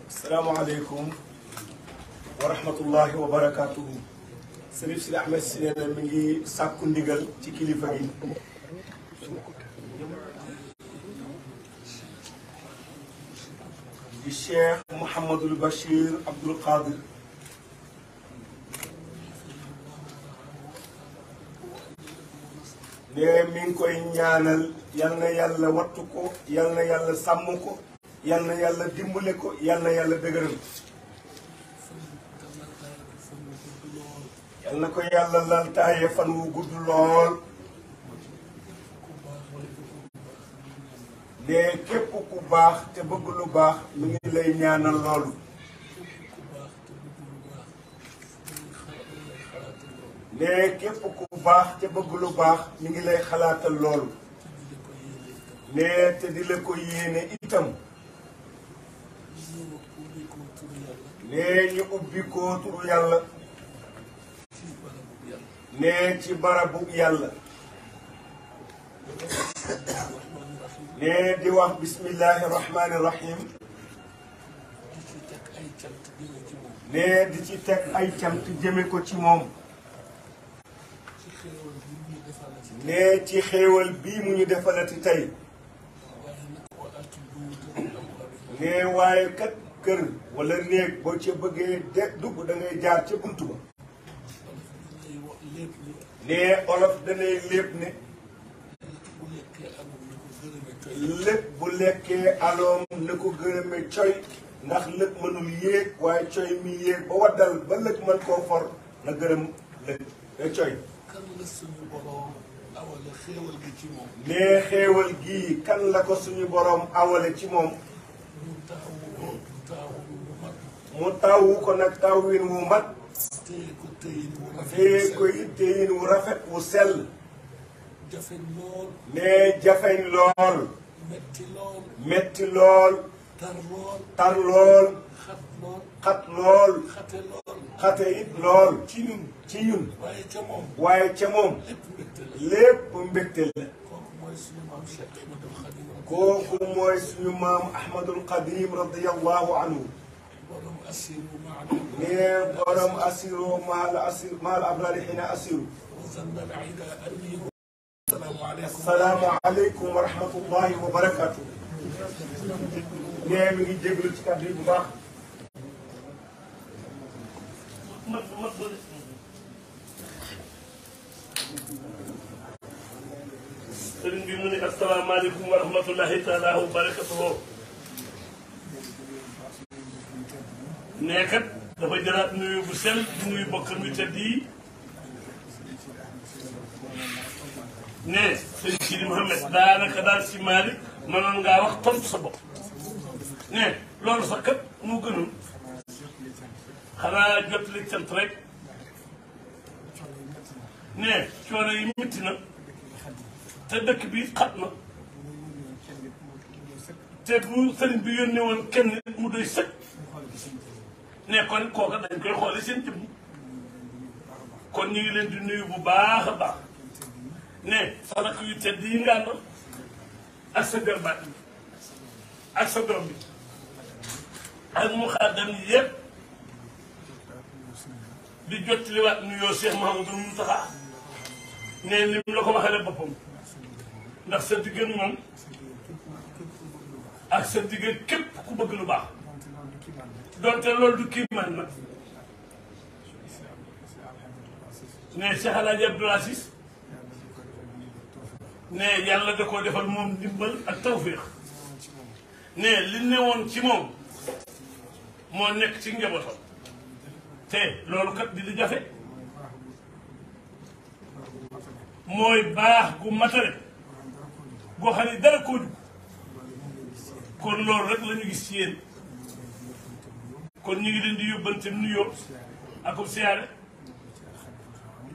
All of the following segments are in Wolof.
السلام عليكم ورحمة الله وبركاته. Sërif Sidi Ahmed Sy nee na mi ngi sàkku ndigal ci kilifa gi di Cheikh Mouhamadul Bachir Abdoul Qadir ne mi ngi koy ñaanal yal na yàlla wattu ko yal na yàlla sàmm ko yal na yàlla dimbale ko yal na yàlla dëgëral yal na ko yàlla laltaaye fan wu gudd lool ne képp ku baax te bëgg lu baax mi ngi lay ñaanal loolu ne képp ku baax te bëgg lu baax mi ngi lay xalaatal loolu ne te di la ko yéene itam ne ñu ubbi ko turu yàlla ne ci barabu yàlla ne di wax bismillahi rahmani rahim ne di ci teg ay cant jëme ko ci moom ne ci xéewal bii mu ñu defalati tey ne waaye kat kër wala néeg boo ca bëggee dugg da ngay jaar ca buntu ba ne olof danay lépp ne lépp bu lekkee aloom na ko gërëme coy ndax lëg mënul yéeg waaye coy mi yéeg ba waddal ba lëg mën koo for na gërëm lëg coy ne xéewal gii kan la ko suñu boroom awale ci moom mu tawu ko nag tawwin wu mat téye ko it téyin wu rafet wu sell ne jafeñ lool metti lool tar lool xat lool xate it lool ci ñun waaye ca moom lépp mbégte la kooku mooy suñu maam Ahmadul Qadim radiyallahu anhu ne borom asiru maal abrari xina asiru assalaamu aleykum wa rahmatullahi wa barakatu ne mi ngi jéglu ci kàddu yi bu baax sëriñ bi mu ne asalaamaaleykum wa rahmatullahi taala wa barakatuhu ne kat dafa jëlaat nuyu bu sell di nuyu bokkam yu tedd yi ne sëñ Sidi Mouhamed daanaka daal si Malick mënoon ngaa wax tontu sa bopp ne loolu sax kat mu gënul xanaa jot li cant rek ne coono yi métti na te dëkk bi xat na te bu sëriñ bi yónnee woon kenn nit mu doy sëkk ne kon kooka dañ koy xoole seen jëmm kon ñu ngi leen di nuyu bu baax a baax ne sa rakk yu tedd yi nga àndal ak sa garbaat yi ak sa doom bi ak mu xaddam yi yëpp di jottaliwaat nuyoo Cheikh Mouhamadou Mountakha ne li mu la ko waxale boppam ndax sa diggante moom ak sa diggante képp ku bëgg lu baax donte loolu du kii man nag ne Cheikh El Hadj Abdoul Aziz ne yàlla da koo defal moom ndimbal ak tawféex ne li newoon ci moom moo nekk ci njabootam te loolu kat di li jafe mooy baax gu matale goo xam ne dara koo jug kon loolu rek la ñu gis ci yéen kon ñu ngi leen di yóbbante nuyoo ak siyaare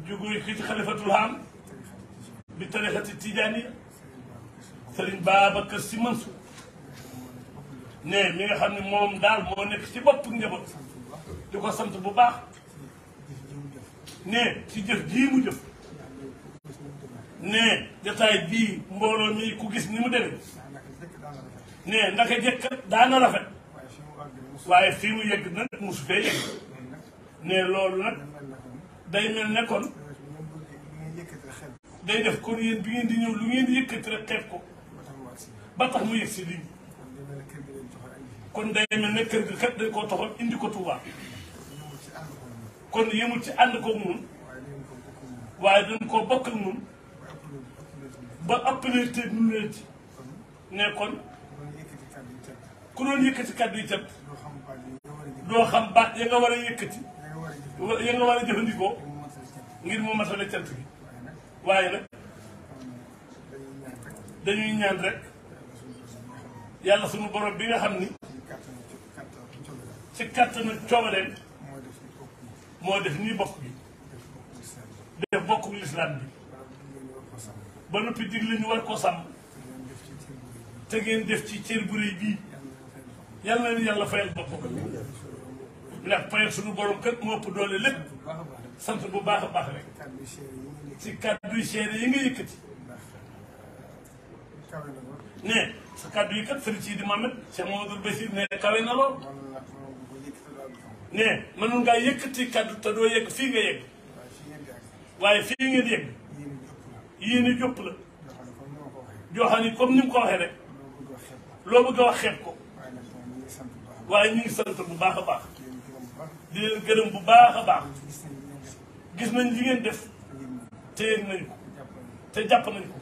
jóge ci xalifatul haam bi tarixati tijaaniya Sëriñ Babacar Sy Mansour ne mi nga xam ne moom daal moo nekk ci bopp njaboot di ko sant bu baax ne ci jëf jii mu jëf ne jotaay bii mbooloo mi ku gis ni mu demee ne ndaka jëkkat daana rafet waaye fii mu yegg nag mosu fee yegg ne loolu nag day mel ne kon day def kon yéen bi ngeen di ñëw lu ngeen di yëkkati rek xeeb ko ba tax mu yegg si lii kon day mel ne kër gi kat dañ koo toxal indi ko Touba kon yemul ci ànd ko moom waaye dañ koo bokk ak moom ba ëppale te nu leen ci ne kon ku doon yëkkati kàddu yi cat doo xam baat ya nga war a yëkkati ya nga war a jëfandikoo ngir mu matale cant gi waaye nag dañuy ñaan rek yàlla sunu borom bi nga xam ni ci kàttanu coobareem moo def nii bokk bi def bokku lislaam bi ba noppi digle ñu war koo sàmm te ngeen def ci cër bu rëy bii yàlla na leen yàlla fayal boppam ndax fayal suñu borom kër moo ëpp doole lépp sant bu baax a baax rek ci kàddu seede yi nga yëkkati ne sa kàddu yi kat sëriñ Sidi Mohamed Cheikh Mamadou Bassir ne kawe na lool ne mënoon ngaa yëkkati kàddu te doo yegg fii nga yegg waaye fii ngeen yegg yéen a jópp la joo xam ni comme ni mu ko waxee rek loo bëgg a wax xeeb ko waaye ñu ngi sant bu baax a baax di leen gërëm bu baax a baax gis nañ li ngeen def te yëg nañ ko te jàpp nañ ko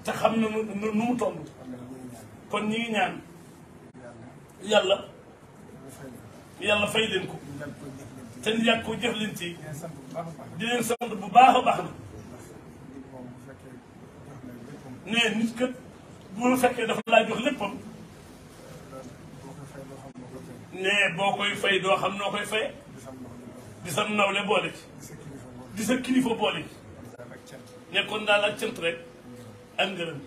te xam na nu mu toll kon ñi ngi ñaan yàlla fay leen ko te ñu yàgg ko jëf leen ci di leen sant bu baax a baax na ne nit kat bu la fekkee dafa laa jox léppam ne boo koy fay doo xam noo koy faye di sam nawle boole ci di sa kilifa boole ci ne kon daal ak cant rek ak ngërëm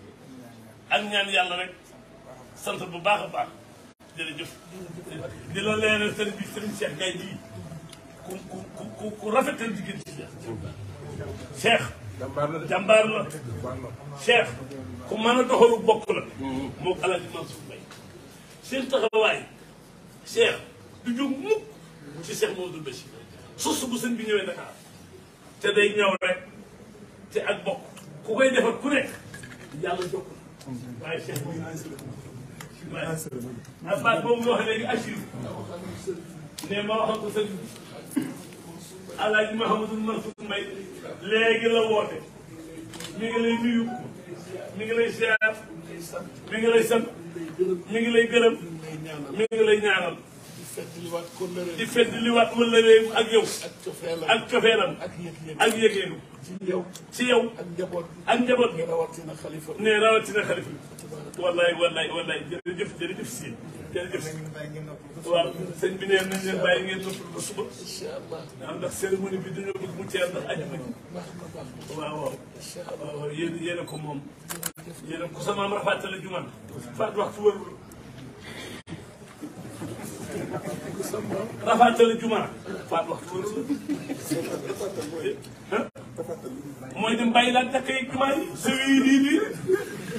ak ñaan yàlla rek sant bu baax a baax jërëjëf di la leeral sëriñ bi sëriñ Cheikh Gaye bii ku rafetal jigéen ci Cheikh jàmbaar la Cheikh ku mën a doxalu bokk la moo ko Alaaji Mansour Mbaye seen taxawaay Cheikh du jóg mukk ci Cheikh Mamadou Bachir sos bu sëñ bi ñëwee Dakar te day ñëw rek te ak bokk ku koy defar ku nekk yàlla jokk na waaye Cheikh bi waaye ak baat boobu nga wax léegi assur ne ma waxal ko sëñ bi Alaaji Mouhamadou Mansour Mbaye léegi la woote mi ngi lay nuyu mi ngi lay ziar mi ngi lay sant mi ngi lay gërëm mi ngi lay ñaanal feddliwaat kóllëre di feddliwaat wëllëre ak yow ak cofeelam ak yëg-yëg ak yëgeelu ci yow ak njaboot ak njaboot ne rawatina xalifa ne rawatina xalifa wallaay jërëjëf si jërëjëf waaw sëñ bi nee nañ leen bàyyi ngeen noppal ba suba incha allah waaw ndax cérémonie bi dañoo bëgg mu teel ndax ajuma ji waaw yéen a ko moom yéen a ko sama maam rafatale juman faat waxtu warul rafatale juman faat waxtu warul mooy dem bàyyi laa dakk yi jumaa yi sa wii lii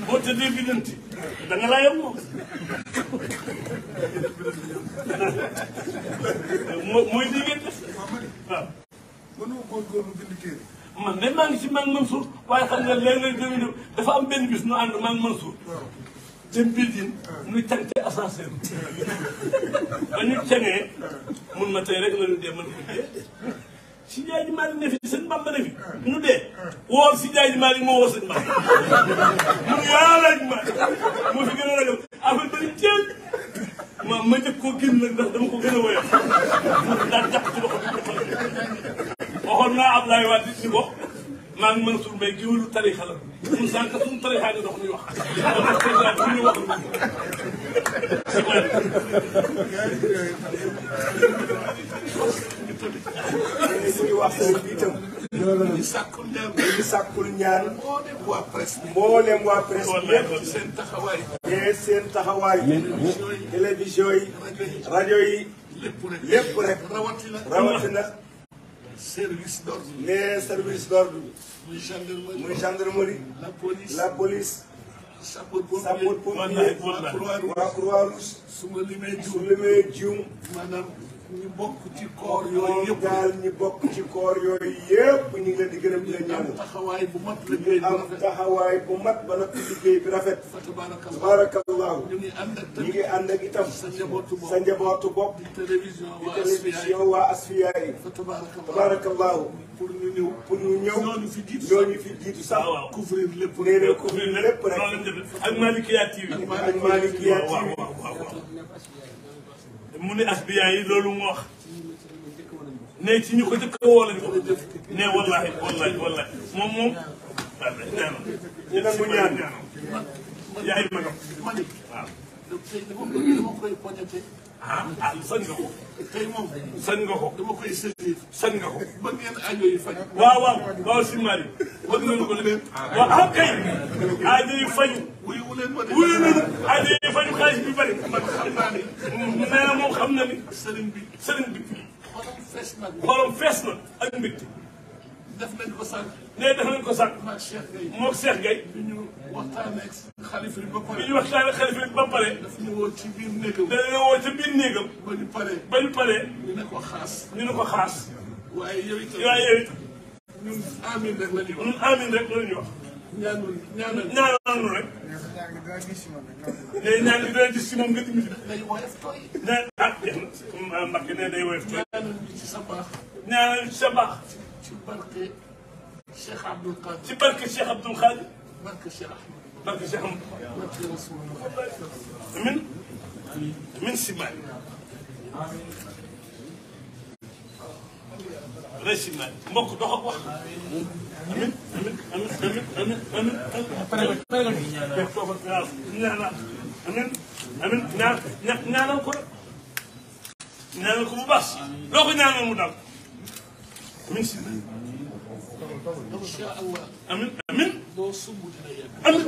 boo tëddee bi nanti da nga laa yem moom mooy lii ngeen def waaw mënoo góorgóorlu bind téere man de maa ngi ci maa ngi Mansour waaye xam nga léeg-léeg dafa am benn bis nu ànd maa ngi Mansour dem building nuy tànte ascenseur ba ñu cangee mun ma tey rek la ñu dee man ko dee si jaay ji Malick ne fi sëñ Bamba ne fi nu dee woor si jaay ji Malick moo woo sëñ Bamba mun yàlla ji Malick moo fi gën a ragal affaire bari teel ma njëkk koo génn nag ndax dama ko gën a woyof daal jàpp ci loxo bi waxoon naa Ablaye Wade ni ko maa ngi Mansour Mbaye géwélu tarixa la ñun sànq suñu tarixa ni dox ñuy wax ñuy wax suñu wax sëriñ bi itam ñu sàkkul ñaan mboolem waa presse bi yëpp seen taxawaay te seen taxawaay télévision yi rajo yi lépp rek rawatina service d'ordre les services d'ordre muy gendarmerie muy gendarmerie la police sapeurs-pompiers waa Croix-Rouge su ma limee su limee jiw maanaam ñu bokk ci koor yooyu yëpp daal ñu bokk ci koor yooyu yëpp ñu ngi leen di gërëm di leen ñaanal taxawaay bu mat liggéey am taxawaay bu mat ba noppi liggéey bi rafet fa tabarakallahu ñu ngi ànd ak ñu ngi ànd ak itam sa njabootu bopp sa njabootu bopp di télévision di télévision waa Asfiya yi fa tabarakallahu pour ñu ñëw ñooñu fi jiitu sax couvrir lépp nee na couvrir lépp rek ak Malikia TV ak Malikia TV mu ne Asfiya yi loolu mu wax ne ci ñu ko jëkk a woo lañ ko ne wallahi moom waaw ñu nangu ñaan yaay magam mani waaw tey dama koy poñete sañ nga ko tey moom sañ nga ko dama koy saisir sañ nga ko ba ngeen aajo yi faj waaw si Mali bëgg nañu ko leen waaw kay aajo yi faju wuyu leen ma de wuyu nañu aajo yi faju xaalis bi bari man xam naa ni nee na moom xam na ni sëriñ bi xolam fees na ak mbégte def nañ ko sànq ne def nañ ko sànq maag Cheikh Gueye moog Cheikh Gueye bi ñu waxtaanee ak xalifa bi ba pare bi ñu waxtaanee xalifa bi ba pare daf ñu woo ci biir néegam dana woo ca biir néegam ba ñu paree ba ñu paree ñu ne ko xaas waaye yow itam ñun amin rek la ñuy wax ñun amin rek la ñuy wax ñaanal nu rek ne ñaan gi dana gis si moom nga dimbali day woyof tooy ne jeex na Mbacke ne day woyof tooy ñaanal ci sa baax ñaanal ci sa baax ci barke Cheikh Abdoul Qadir ci barke Cheikh Abdoul Qadir barke Cheikh Ahmed barke Cheikh Ahmed barke Rasulullah amin si Mali rëy na mbokk dox ak wax amin ñaanal ko rek ñaanal ko bu baax loo ko ñaanal mu dal amin si incha allah amin doo sumb dina yegg amin